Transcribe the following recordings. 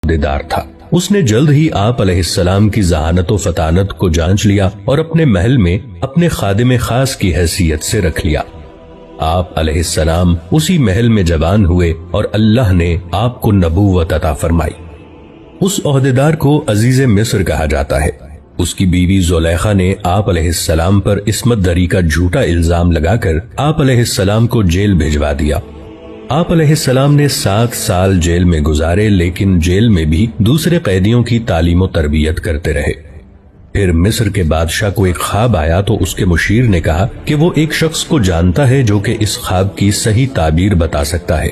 عہدیدار تھا۔ اس نے جلد ہی آپ علیہ السلام کی ذہانت و فطانت کو جانچ لیا اور اپنے محل میں اپنے خادم خاص کی حیثیت سے رکھ لیا۔ آپ علیہ السلام اسی محل میں جوان ہوئے اور اللہ نے آپ کو نبوت عطا فرمائی۔ اس عہدیدار کو عزیز مصر کہا جاتا ہے۔ اس کی بیوی زلیخا نے آپ علیہ السلام پر عصمت دری کا جھوٹا الزام لگا کر آپ علیہ السلام کو جیل بھجوا دیا۔ آپ علیہ السلام نے 7 سال جیل میں گزارے، لیکن جیل میں بھی دوسرے قیدیوں کی تعلیم و تربیت کرتے رہے۔ پھر مصر کے بادشاہ کو ایک خواب آیا تو اس کے مشیر نے کہا کہ وہ ایک شخص کو جانتا ہے جو کہ اس خواب کی صحیح تعبیر بتا سکتا ہے۔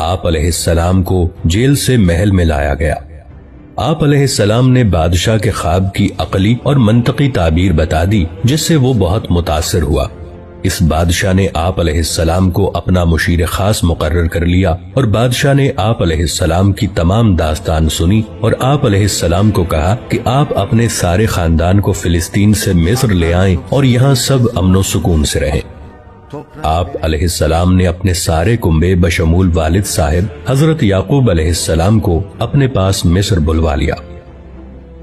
آپ علیہ السلام کو جیل سے محل میں لایا گیا۔ آپ علیہ السلام نے بادشاہ کے خواب کی عقلی اور منطقی تعبیر بتا دی، جس سے وہ بہت متاثر ہوا۔ اس بادشاہ نے آپ علیہ السلام کو اپنا مشیر خاص مقرر کر لیا اور بادشاہ نے آپ علیہ السلام کی تمام داستان سنی اور آپ علیہ السلام کو کہا کہ آپ اپنے سارے خاندان کو فلسطین سے مصر لے آئیں اور یہاں سب امن و سکون سے رہیں۔ آپ علیہ السلام نے اپنے سارے کنبے بشمول والد صاحب حضرت یعقوب علیہ السلام کو اپنے پاس مصر بلوا لیا۔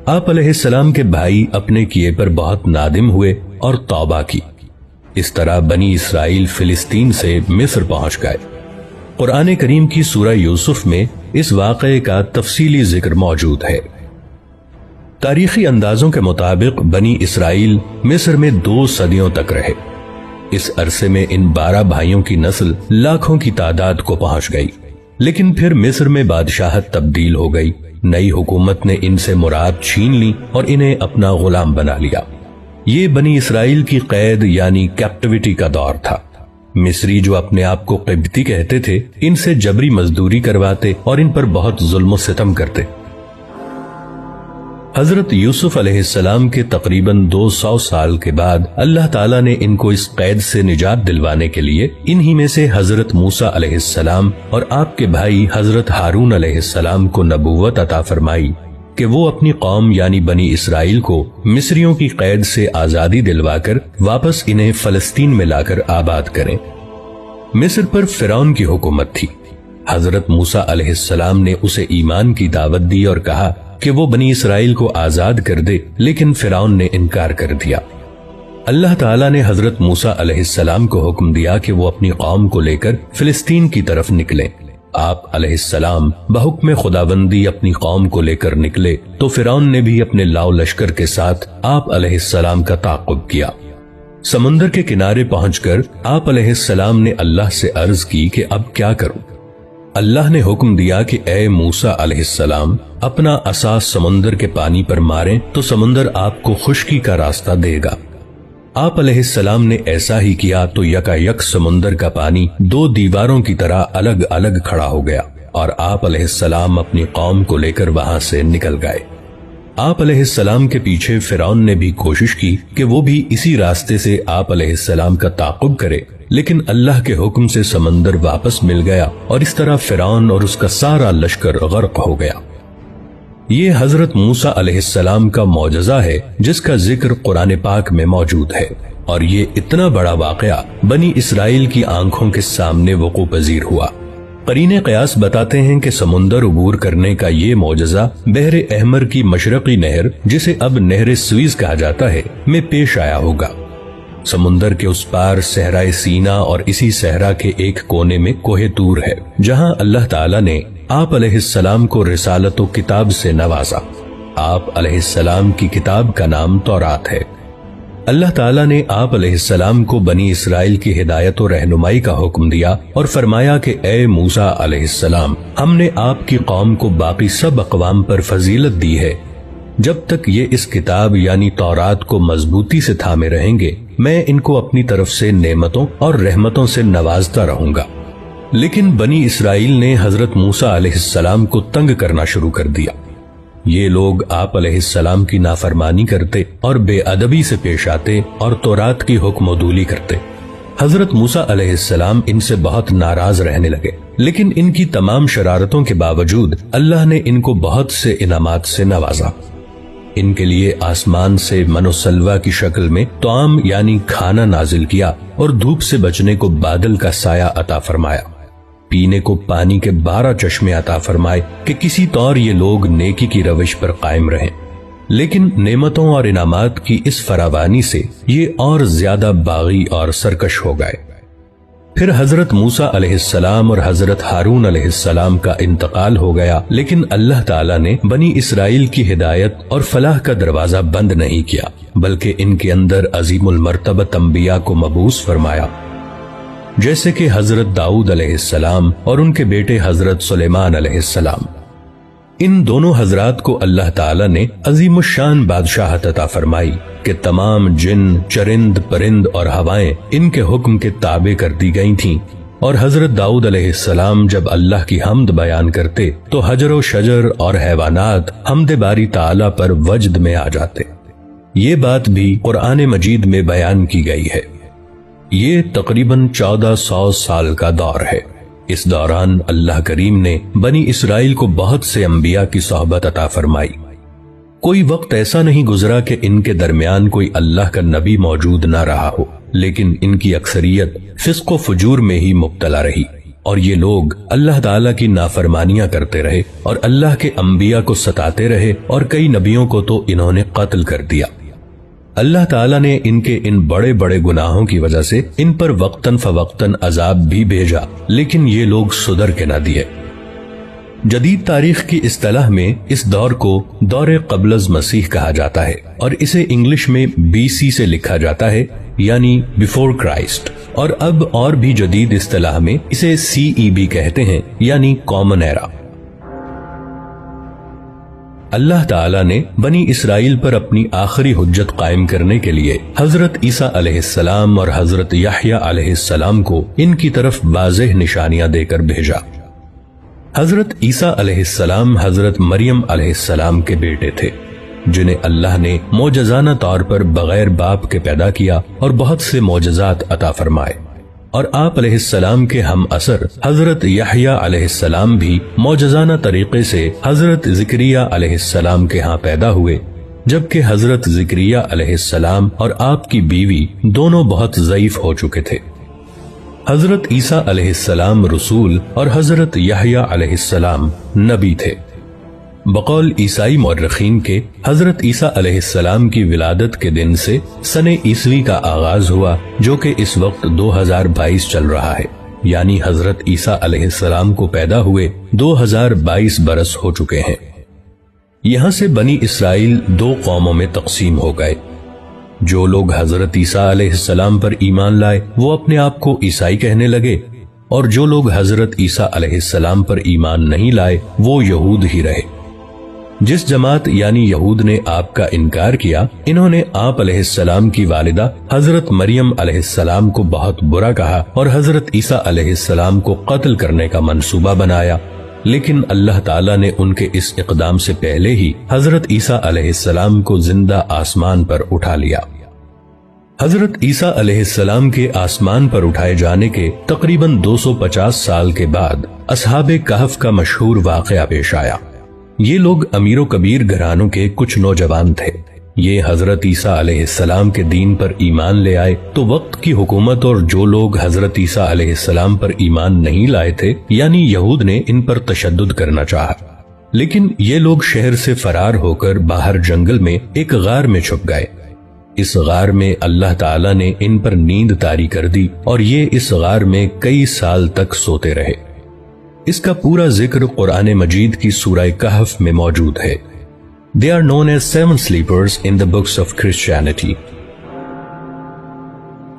آپ علیہ السلام کے بھائی اپنے کیے پر بہت نادم ہوئے اور توبہ کی۔ اس طرح بنی اسرائیل فلسطین سے مصر پہنچ گئے۔ قرآن کریم کی سورہ یوسف میں اس واقعے کا تفصیلی ذکر موجود ہے۔ تاریخی اندازوں کے مطابق بنی اسرائیل مصر میں 2 صدیوں تک رہے۔ اس عرصے میں ان 12 بھائیوں کی نسل لاکھوں کی تعداد کو پہنچ گئی، لیکن پھر مصر میں بادشاہت تبدیل ہو گئی۔ نئی حکومت نے ان سے مراد چھین لی اور انہیں اپنا غلام بنا لیا۔ یہ بنی اسرائیل کی قید یعنی کیپٹیوٹی کا دور تھا۔ مصری جو اپنے آپ کو قبطی کہتے تھے، ان سے جبری مزدوری کرواتے اور ان پر بہت ظلم و ستم کرتے۔ حضرت یوسف علیہ السلام کے تقریباً 200 سال کے بعد اللہ تعالیٰ نے ان کو اس قید سے نجات دلوانے کے لیے انہی میں سے حضرت موسیٰ علیہ السلام اور آپ کے بھائی حضرت ہارون علیہ السلام کو نبوت عطا فرمائی کہ وہ اپنی قوم یعنی بنی اسرائیل کو مصریوں کی قید سے آزادی دلوا کر واپس انہیں فلسطین میں لا کر آباد کریں۔ مصر پر فرعون کی حکومت تھی۔ حضرت موسیٰ علیہ السلام نے اسے ایمان کی دعوت دی اور کہا کہ وہ بنی اسرائیل کو آزاد کر دے، لیکن فرعون نے انکار کر دیا۔ اللہ تعالیٰ نے حضرت موسیٰ علیہ السلام کو حکم دیا کہ وہ اپنی قوم کو لے کر فلسطین کی طرف نکلیں۔ آپ علیہ السلام بحکم خداوندی اپنی قوم کو لے کر نکلے تو فرعون نے بھی اپنے لاؤ لشکر کے ساتھ آپ علیہ السلام کا تعاقب کیا۔ سمندر کے کنارے پہنچ کر آپ علیہ السلام نے اللہ سے عرض کی کہ اب کیا کروں؟ اللہ نے حکم دیا کہ اے موسیٰ علیہ السلام اپنا عصا سمندر کے پانی پر ماریں تو سمندر آپ کو خشکی کا راستہ دے گا۔ آپ علیہ السلام نے ایسا ہی کیا تو یکا یک سمندر کا پانی 2 دیواروں کی طرح الگ الگ کھڑا ہو گیا اور آپ علیہ السلام اپنی قوم کو لے کر وہاں سے نکل گئے۔ آپ علیہ السلام کے پیچھے فرعون نے بھی کوشش کی کہ وہ بھی اسی راستے سے آپ علیہ السلام کا تعاقب کرے، لیکن اللہ کے حکم سے سمندر واپس مل گیا اور اس طرح فرعون اور اس کا سارا لشکر غرق ہو گیا۔ یہ حضرت موسیٰ علیہ السلام کا معجزہ ہے جس کا ذکر قرآن پاک میں موجود ہے، اور یہ اتنا بڑا واقعہ بنی اسرائیل کی آنکھوں کے سامنے وقوع پذیر ہوا۔ قرین قیاس بتاتے ہیں کہ سمندر عبور کرنے کا یہ معجزہ بحر احمر کی مشرقی نہر، جسے اب نہر سویز کہا جاتا ہے، میں پیش آیا ہوگا۔ سمندر کے اس پار صحرائے سینا اور اسی صحرا کے ایک کونے میں کوہ طور ہے، جہاں اللہ تعالیٰ نے آپ علیہ السلام کو رسالت و کتاب سے نوازا۔ آپ علیہ السلام کی کتاب کا نام تورات ہے۔ اللہ تعالیٰ نے آپ علیہ السلام کو بنی اسرائیل کی ہدایت و رہنمائی کا حکم دیا اور فرمایا کہ اے موسیٰ علیہ السلام، ہم نے آپ کی قوم کو باقی سب اقوام پر فضیلت دی ہے۔ جب تک یہ اس کتاب یعنی تورات کو مضبوطی سے تھامے رہیں گے، میں ان کو اپنی طرف سے نعمتوں اور رحمتوں سے نوازتا رہوں گا۔ لیکن بنی اسرائیل نے حضرت موسیٰ علیہ السلام کو تنگ کرنا شروع کر دیا۔ یہ لوگ آپ علیہ السلام کی نافرمانی کرتے اور بے ادبی سے پیش آتے اور تورات کی حکم عدولی کرتے۔ حضرت موسیٰ علیہ السلام ان سے بہت ناراض رہنے لگے، لیکن ان کی تمام شرارتوں کے باوجود اللہ نے ان کو بہت سے انعامات سے نوازا۔ ان کے لیے آسمان سے من و سلوہ کی شکل میں طعام یعنی کھانا نازل کیا اور دھوپ سے بچنے کو بادل کا سایہ عطا فرمایا۔ پینے کو پانی کے 12 چشمے عطا فرمائے کہ کسی طور یہ لوگ نیکی کی روش پر قائم رہیں، لیکن نعمتوں اور انعامات کی اس فراوانی سے یہ اور زیادہ باغی اور سرکش ہو گئے۔ پھر حضرت موسیٰ علیہ السلام اور حضرت ہارون علیہ السلام کا انتقال ہو گیا، لیکن اللہ تعالیٰ نے بنی اسرائیل کی ہدایت اور فلاح کا دروازہ بند نہیں کیا، بلکہ ان کے اندر عظیم المرتبت انبیاء کو مبعوث فرمایا، جیسے کہ حضرت داؤد علیہ السلام اور ان کے بیٹے حضرت سلیمان علیہ السلام۔ ان دونوں حضرات کو اللہ تعالیٰ نے عظیم الشان بادشاہت عطا فرمائی کہ تمام جن، چرند، پرند اور ہوائیں ان کے حکم کے تابع کر دی گئی تھیں، اور حضرت داؤد علیہ السلام جب اللہ کی حمد بیان کرتے تو حجر و شجر اور حیوانات حمد باری تعالیٰ پر وجد میں آ جاتے۔ یہ بات بھی قرآن مجید میں بیان کی گئی ہے۔ یہ تقریباً 1400 سال کا دور ہے۔ اس دوران اللہ کریم نے بنی اسرائیل کو بہت سے انبیاء کی صحبت عطا فرمائی۔ کوئی وقت ایسا نہیں گزرا کہ ان کے درمیان کوئی اللہ کا نبی موجود نہ رہا ہو، لیکن ان کی اکثریت فسق و فجور میں ہی مبتلا رہی، اور یہ لوگ اللہ تعالیٰ کی نافرمانیاں کرتے رہے اور اللہ کے انبیاء کو ستاتے رہے، اور کئی نبیوں کو تو انہوں نے قتل کر دیا۔ اللہ تعالیٰ نے ان کے ان بڑے بڑے گناہوں کی وجہ سے ان پر وقتاً فوقتاً عذاب بھی بھیجا، لیکن یہ لوگ سدھر کے نہ دیے۔ جدید تاریخ کی اصطلاح میں اس دور کو دور قبل از مسیح کہا جاتا ہے، اور اسے انگلش میں BC سے لکھا جاتا ہے، یعنی بیفور کرائسٹ، اور اب اور بھی جدید اصطلاح میں اسے CE بھی کہتے ہیں، یعنی کامن ایرا۔ اللہ تعالیٰ نے بنی اسرائیل پر اپنی آخری حجت قائم کرنے کے لیے حضرت عیسیٰ علیہ السلام اور حضرت یحییٰ علیہ السلام کو ان کی طرف واضح نشانیاں دے کر بھیجا۔ حضرت عیسیٰ علیہ السلام حضرت مریم علیہ السلام کے بیٹے تھے، جنہیں اللہ نے معجزانہ طور پر بغیر باپ کے پیدا کیا اور بہت سے معجزات عطا فرمائے، اور آپ علیہ السلام کے ہم اثر حضرت یحییٰ علیہ السلام بھی معجزانہ طریقے سے حضرت زکریا علیہ السلام کے ہاں پیدا ہوئے، جبکہ حضرت زکریا علیہ السلام اور آپ کی بیوی دونوں بہت ضعیف ہو چکے تھے۔ حضرت عیسیٰ علیہ السلام رسول اور حضرت یحییٰ علیہ السلام نبی تھے۔ بقول عیسائی مورخین کے حضرت عیسیٰ علیہ السلام کی ولادت کے دن سے سن عیسوی کا آغاز ہوا، جو کہ اس وقت 2022 چل رہا ہے، یعنی حضرت عیسیٰ علیہ السلام کو پیدا ہوئے 2022 برس ہو چکے ہیں۔ یہاں سے بنی اسرائیل 2 قوموں میں تقسیم ہو گئے۔ جو لوگ حضرت عیسیٰ علیہ السلام پر ایمان لائے وہ اپنے آپ کو عیسائی کہنے لگے، اور جو لوگ حضرت عیسیٰ علیہ السلام پر ایمان نہیں لائے وہ یہود ہی رہے۔ جس جماعت یعنی یہود نے آپ کا انکار کیا، انہوں نے آپ علیہ السلام کی والدہ حضرت مریم علیہ السلام کو بہت برا کہا اور حضرت عیسیٰ علیہ السلام کو قتل کرنے کا منصوبہ بنایا، لیکن اللہ تعالیٰ نے ان کے اس اقدام سے پہلے ہی حضرت عیسیٰ علیہ السلام کو زندہ آسمان پر اٹھا لیا۔ حضرت عیسیٰ علیہ السلام کے آسمان پر اٹھائے جانے کے تقریباً 250 سال کے بعد اصحاب کہف کا مشہور واقعہ پیش آیا۔ یہ لوگ امیر و کبیر گھرانوں کے کچھ نوجوان تھے۔ یہ حضرت عیسیٰ علیہ السلام کے دین پر ایمان لے آئے تو وقت کی حکومت اور جو لوگ حضرت عیسیٰ علیہ السلام پر ایمان نہیں لائے تھے یعنی یہود نے ان پر تشدد کرنا چاہا، لیکن یہ لوگ شہر سے فرار ہو کر باہر جنگل میں ایک غار میں چھپ گئے۔ اس غار میں اللہ تعالیٰ نے ان پر نیند طاری کر دی اور یہ اس غار میں کئی سال تک سوتے رہے۔ اس کا پورا ذکر قرآن مجید کی سورہ کہف میں موجود ہے۔ They are known as 7 sleepers in the books of Christianity۔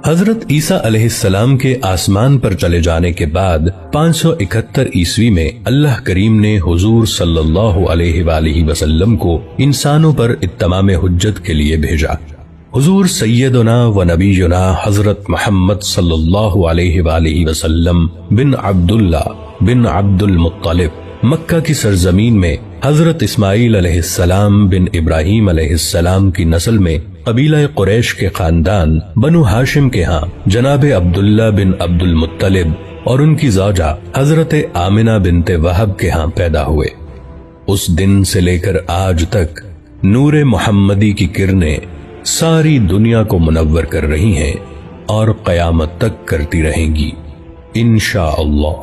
حضرت عیسیٰ علیہ السلام کے آسمان پر چلے جانے کے بعد 571 عیسوی میں اللہ کریم نے حضور صلی اللہ علیہ وآلہ وسلم کو انسانوں پر اتمام حجت کے لیے بھیجا۔ حضور سیدنا و نبینا حضرت محمد صلی اللہ علیہ وآلہ وسلم بن عبداللہ بن عبد المطلب مکہ کی سرزمین میں حضرت اسماعیل علیہ السلام بن ابراہیم علیہ السلام کی نسل میں قبیلہ قریش کے خاندان بنو ہاشم کے ہاں جناب عبداللہ بن عبد المطلب اور ان کی زوجہ حضرت آمنہ بنت وہب کے ہاں پیدا ہوئے۔ اس دن سے لے کر آج تک نور محمدی کی کرنیں ساری دنیا کو منور کر رہی ہیں اور قیامت تک کرتی رہیں گی انشاءاللہ۔